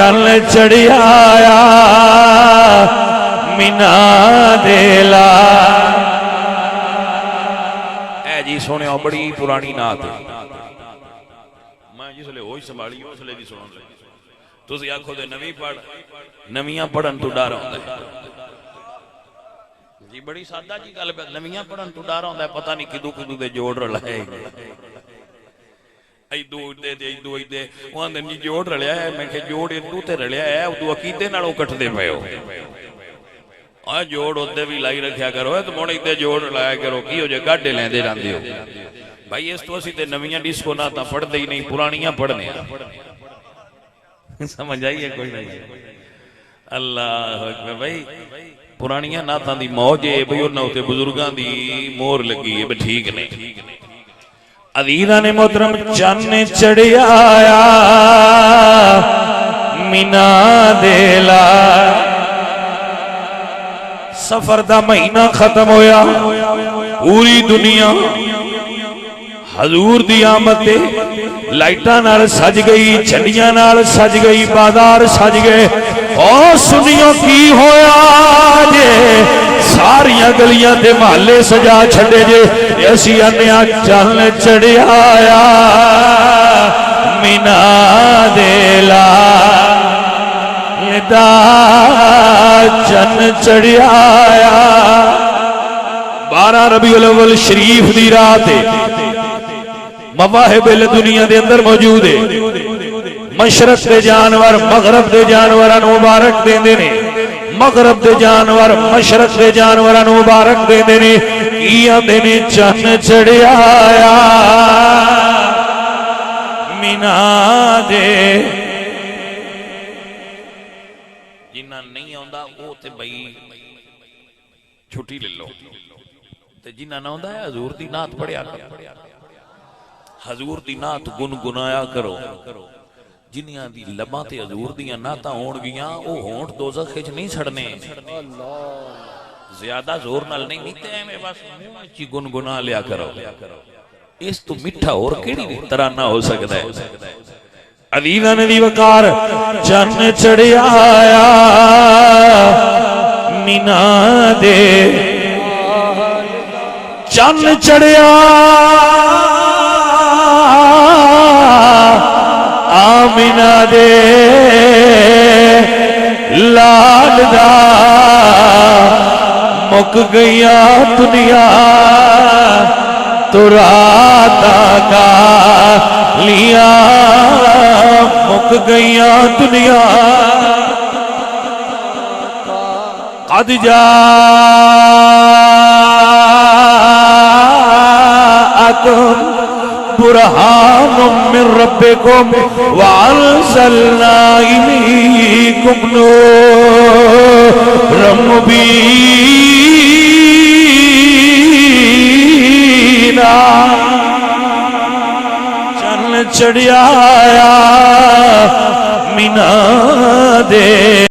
چل چڑھیا مینا دیلا۔ اے جی سونے بڑی پرانی نعت میں جس لئے ہوئی سنبھالی اس لئے بھی سنوں لے تو سی آنکھوں دے نوی پڑھ نویاں پڑھن تو ڈارا ہوندہ ہے جی بڑی سادہ جی گل پہ نویاں پڑھن تو ڈارا ہوندہ ہے پتہ نہیں کدو کدو دے جوڑ رہا ہے ایدو ایدے وہاں دے نہیں جوڑ رہا ہے میں کہ جوڑ ایدو تے رہا ہے ادو عقیدے نالوں کٹ دے پہ ہو آہ جوڑ ہوتے بھی لائی رکھیا کرو ہے تو موڑ ایدے جوڑ لایا کرو کی ہو جائے گاڑے لیں دے جاندے ہو بھائی اس تو اسی تے نویاں ڈیس کو ناتا پڑھ دے ہی نہیں پرانیاں پڑھنے سمجھ آئیے کوئی نہیں اللہ اکبر بھائی پرانیاں ناتاں دی موج ہے بھئی انہاں ہوتے بزرگاں دی مور لگی ہے بھئی ٹھیک نہیں عزیزہ نے محترم چن چڑھیا مینا دیلا سفر دا مہینہ ختم ہویا پوری دنیا حضور دی آمد دے لائٹاں نال سج گئی جھنڈیاں نال سج گئی بازار سج گئے اور سنیوں کی ہویا جے ساریاں گلیاں دے محلے سجا چھڑے جے ایسی انیا چل چڑھیا مینا دیلا دا چن چڑھیا 12 ربیع الاول شریف دی رات مواہب دنیا دے اندر موجود ہے مشرق دے جانور مغرب دے جانوران مبارک دے دینے مغرب دے جانور مشرق دے جانوران مبارک دے دینے کیا دینے چن چڑھیا مینا دے جنہ نہیں ہوندہ وہ تے بھئی چھٹی لے لو تے جنہ نہ ہوندہ ہے حضور دی نات پڑھیا کرو حضور دی نات گنگنایا کرو جنیاں دی لباں تے حضور دیاں ناتاں ہون گیاں او ہونٹ دوزخ خچ نہیں چھڑنے زیادہ زور نال نہیں نیتے ہیں میں بس چی گنگنا لیا کرو اس تو مٹھا اور کیڑی طرح نہ ہو سکتا ہے علینا ندی وقار چن چڑھیا مینا دے چن چڑھیا آمینہ دے لال دا مک گیا دنیا تو راتا کا لیا مک گیا دنیا قد جاءکم برہان من ربکم وانزلنا الیکم نورا مبینا چل چڑھیا مینا دے